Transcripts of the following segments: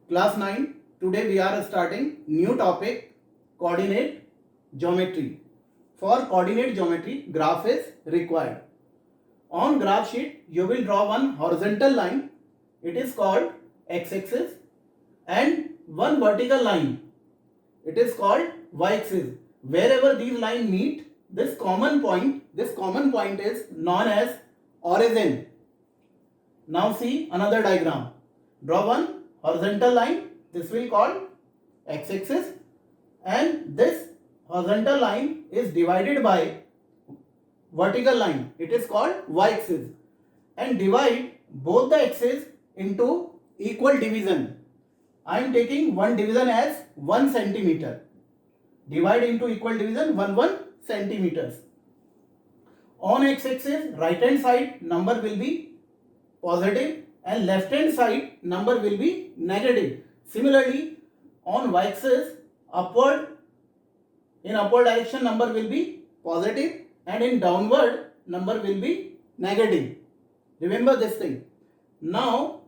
Class 9. Today we are starting new topic, coordinate geometry. For coordinate geometry, graph is required. On graph sheet you will draw one horizontal line, it is called x-axis, and one vertical line, it is called y-axis. Wherever these lines meet, this common point is known as origin. Now see another diagram. Draw one horizontal line, this will call x-axis, and this horizontal line is divided by vertical line, it is called y-axis, and divide both the axes into equal division. I am taking one division as 1 centimeter. Divide into equal division 1 centimeters. On x-axis, right hand side number will be positive and left hand side number will be negative. Similarly, on y-axis, in upward direction number will be positive and in downward number will be negative. Remember this thing. Now,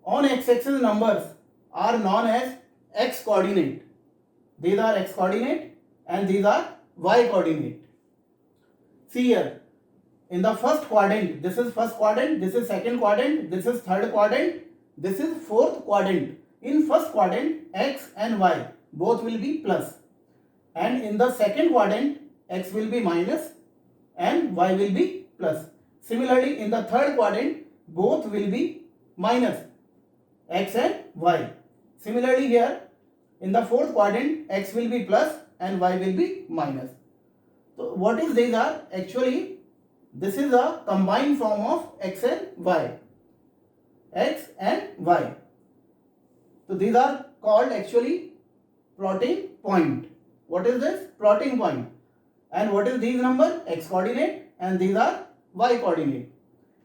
on x-axis numbers are known as x coordinate. These are x coordinate and these are y coordinate. See here, in the first quadrant, this is first quadrant, this is second quadrant, this is third quadrant, this is fourth quadrant. In first quadrant, x and y both will be plus, and in the second quadrant, x will be minus and y will be plus. Similarly, in the third quadrant, both will be minus, x and y. Similarly here, in the fourth quadrant, x will be plus and y will be minus. So what is these are? Actually, this is a combined form of x and y. X and y. So these are called actually plotting point. What is this? Plotting point. And what is these number? X coordinate, and these are y coordinate.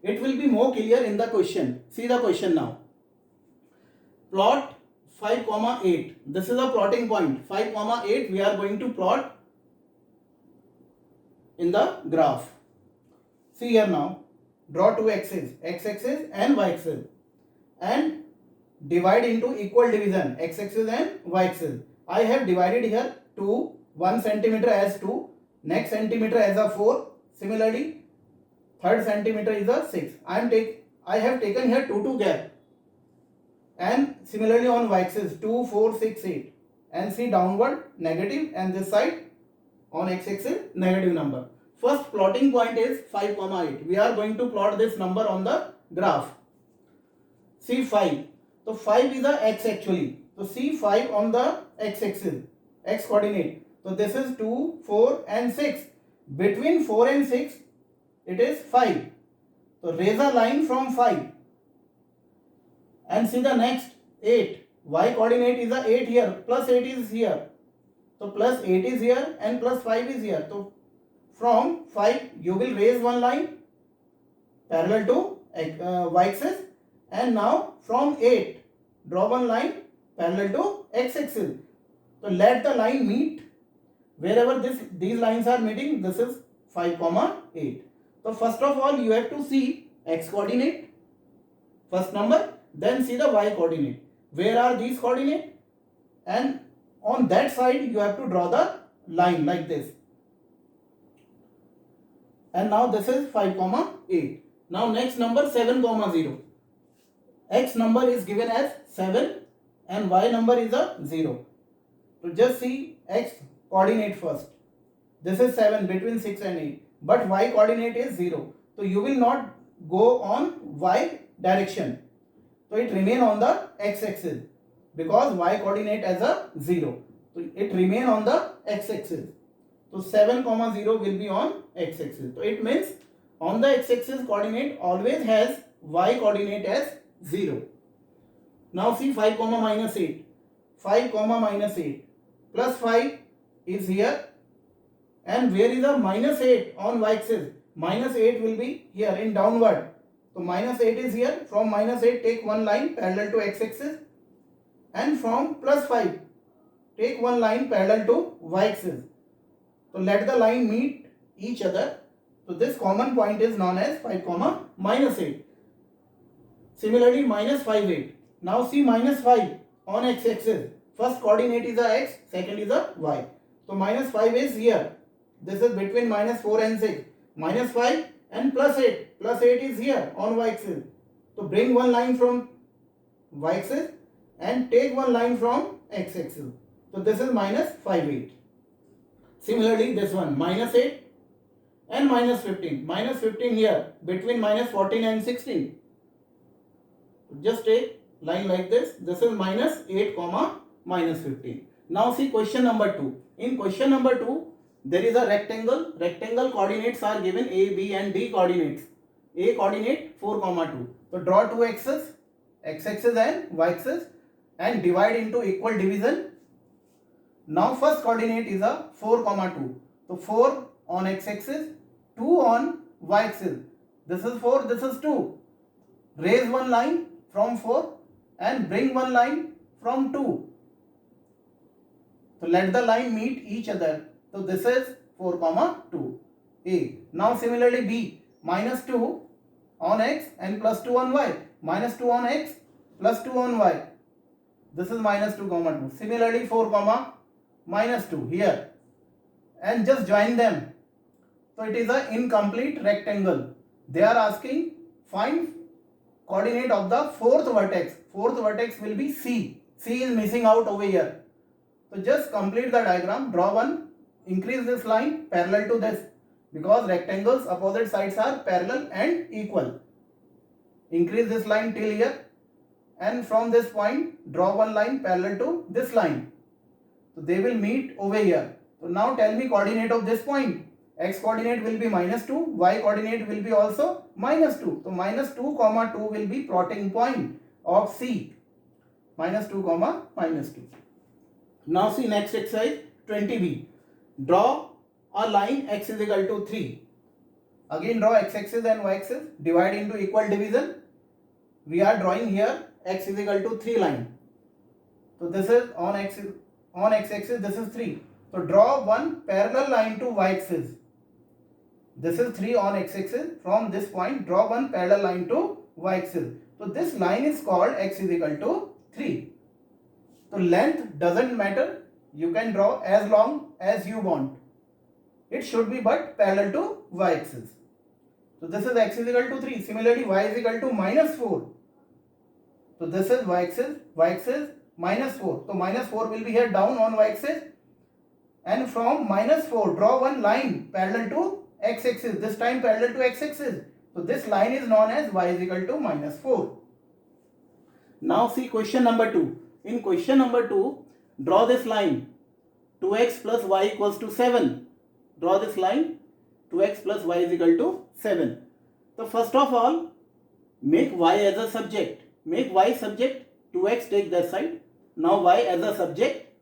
It will be more clear in the question. See the question now. Plot 5,8. This is a plotting point. 5,8 we are going to plot in the graph. See here now. Draw two axes, x-axis and y-axis, and divide into equal division, x-axis and y-axis. I have divided here 1 centimeter as 2, next centimeter as a 4. Similarly, third centimeter is a 6. I have taken here 2 gap. And similarly on y-axis 2, 4, 6, 8. And see downward negative, and this side on x-axis negative number. First plotting point is 5,8. We are going to plot this number on the graph. See 5. So 5 is a x actually. So see 5 on the x-axis, x coordinate. So this is 2, 4 and 6. Between 4 and 6, it is 5. So raise a line from 5. And see the next 8. Y coordinate is a 8 here. Plus 8 is here. So plus 8 is here and plus 5 is here. So from 5 you will raise one line parallel to y-axis, and now from 8 draw one line parallel to x-axis. So let the line meet wherever these lines are meeting. This is 5,8. So first of all you have to see x coordinate, first number, then see the y coordinate. Where are these coordinates? And on that side you have to draw the line like this. And now this is 5,8. Now next number 7,0. X number is given as 7 and y number is a 0. So just see x coordinate first. This is 7 between 6 and 8. But y coordinate is 0. So you will not go on y direction. So it remain on the x-axis because y coordinate as a 0. So it remain on the x-axis. So 7, 0 will be on x-axis. So it means on the x-axis coordinate always has y coordinate as 0. Now see 5, minus 8. 5, minus 8. Plus 5 is here. And where is the minus 8 on y-axis? Minus 8 will be here in downward. So minus 8 is here. From minus 8 take one line parallel to x-axis. And from plus 5 take one line parallel to y-axis. So let the line meet each other. So this common point is known as 5, minus 8. Similarly, minus 5, 8. Now see minus 5. on x-axis. First coordinate is a x, second is a y. So minus 5 is here. This is between minus 4 and 6. Minus 5 and plus 8. Plus 8 is here on y-axis. So bring one line from y-axis and take one line from x-axis. So this is minus 5, 8. Similarly, this one minus 8 and minus 15. Minus 15 here between minus 14 and 16. Just take line like this. This is minus 8 comma minus 15. Now see question number 2. In question number 2, there is a rectangle. Rectangle coordinates are given A, B and D coordinates. A coordinate 4 comma 2. So draw two axes, x-axis and y-axis, and divide into equal division. Now first coordinate is a 4 comma 2. So 4 on x-axis, 2 on y-axis. This is 4, this is 2. Raise one line from 4 and bring one line from 2. So let the line meet each other. So this is 4 comma 2. A. Now similarly B. Minus 2 on x and plus 2 on y. Minus 2 on x plus 2 on y. This is minus 2 comma 2. Similarly 4 comma minus 2 here. And just join them. So it is an incomplete rectangle. They are asking find coordinate of the fourth vertex. Fourth vertex will be C. C is missing out over here. So just complete the diagram. Draw one. Increase this line parallel to this. Because rectangles opposite sides are parallel and equal. Increase this line till here. And from this point draw one line parallel to this line. So they will meet over here. So now tell me coordinate of this point. X coordinate will be minus 2, y coordinate will be also minus 2. So minus 2 comma 2 will be plotting point of C. Minus 2 comma minus 2. Now see next exercise 20b. Draw a line x is equal to 3. Again draw x-axis and y-axis. Divide into equal division. We are drawing here x is equal to 3 line. So this is on x-axis this is 3. So draw one parallel line to y-axis. This is 3 on x-axis. From this point draw one parallel line to y-axis. So this line is called x is equal to 3. So length doesn't matter. You can draw as long as you want. It should be but parallel to y-axis. So this is x is equal to 3. Similarly y is equal to minus 4. So this is y-axis minus 4. So minus 4 will be here down on y-axis. And from minus 4 draw one line parallel to x-axis. This time parallel to x-axis. So this line is known as y is equal to minus 4. Now see question number 2. In question number 2, draw this line 2x plus y equals to 7. Draw this line 2x plus y is equal to 7. So first of all, make y as a subject. Make y subject, 2x take that side. Now y as a subject.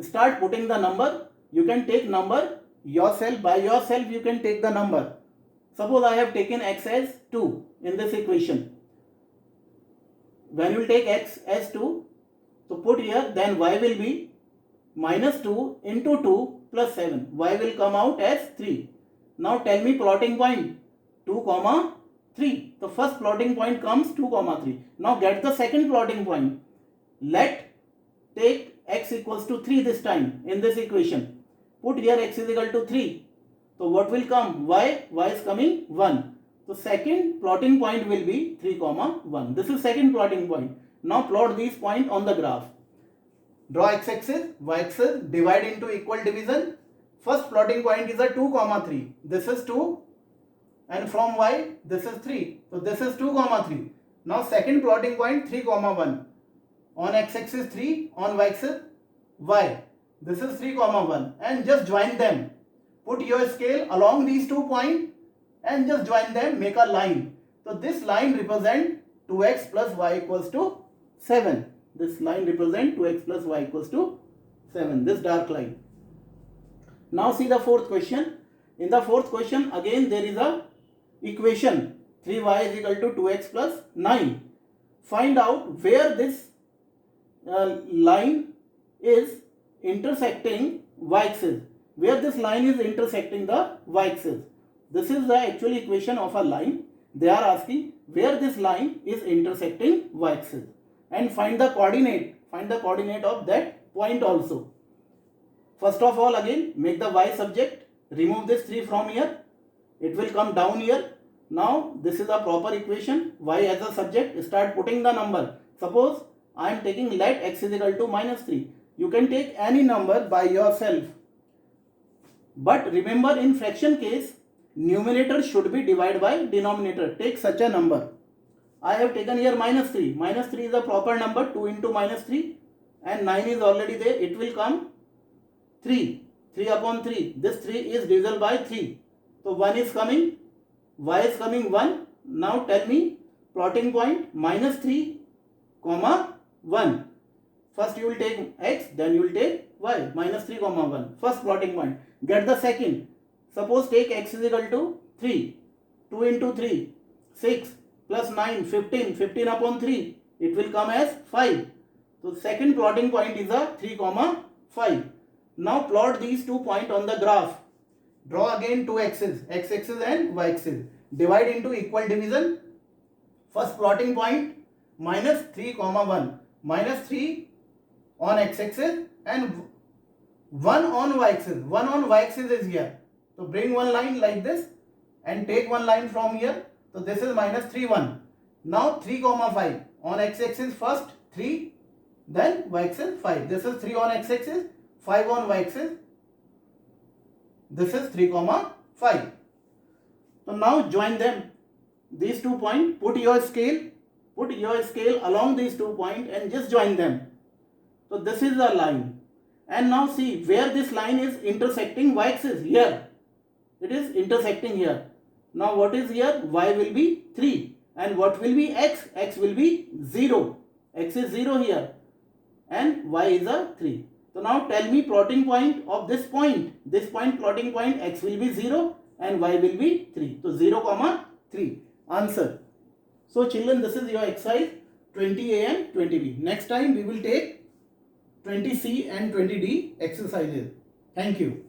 Start putting the number. You can take number yourself. By yourself you can take the number. Suppose I have taken x as 2 in this equation. When you will take x as 2, so put here, then y will be minus 2 into 2 plus 7. Y will come out as 3. Now tell me plotting point 2 comma 3. The first plotting point comes 2 comma 3. Now get the second plotting point. Let take x equals to 3 this time in this equation. Put here x is equal to 3. So what will come? Y is coming 1. So second plotting point will be 3 comma 1. This is second plotting point. Now plot these points on the graph. Draw x-axis, y-axis, divide into equal division. First plotting point is a 2 comma 3. This is 2 and from y this is 3. So this is 2 comma 3. Now second plotting point 3 comma 1. On x-axis 3, on y-axis y. This is 3 comma 1 and just join them. Put your scale along these 2 points and just join them, make a line. So this line represents 2x plus y equals to 7. This line represents 2x plus y equals to 7. This dark line. Now see the fourth question. In the fourth question again there is a equation 3y is equal to 2x plus 9. Find out where this line is intersecting y-axis. Where this line is intersecting the y-axis. This is the actual equation of a line. They are asking where this line is intersecting y-axis. and find the coordinate of that point also. First of all, again make the y subject, remove this 3 from here, it will come down here. Now this is a proper equation, y as a subject, start putting the number. Suppose I am taking let x is equal to -3. You can take any number by yourself, but remember in fraction case numerator should be divided by denominator. Take such a number. I have taken here -3. -3 is a proper number. 2 into -3 and 9 is already there. It will come 3. 3 upon 3. This 3 is divisible by 3. So 1 is coming. Y is coming 1. Now tell me plotting point -3, 1. First you will take x, then you will take y. -3, 1. First plotting point. Get the second. Suppose take x is equal to 3. 2 into 3, 6 plus 9, 15. 15 upon 3. It will come as 5. So second plotting point is a 3, 5. Now plot these 2 points on the graph. Draw again 2 axes, x-axis and y-axis. Divide into equal division. First plotting point -3, 1. -3 on x-axis and 1 on y-axis. 1 on y-axis is here. So bring one line like this and take one line from here. So this is -3, 1. Now 3, 5. On x-axis first 3, then y-axis 5. This is 3 on x-axis, 5 on y-axis. This is 3, 5. So now join them. These 2 points, put your scale along these 2 points and just join them. So this is the line. And now see where this line is intersecting y-axis. Here. It is intersecting here. Now what is here? Y will be 3. And what will be x? X will be 0. X is 0 here. And y is a 3. So now tell me plotting point of this point. This point plotting point, x will be 0 and y will be 3. So 0, 3. Answer. So children, this is your exercise 20A and 20B. Next time we will take 20C and 20D exercises. Thank you.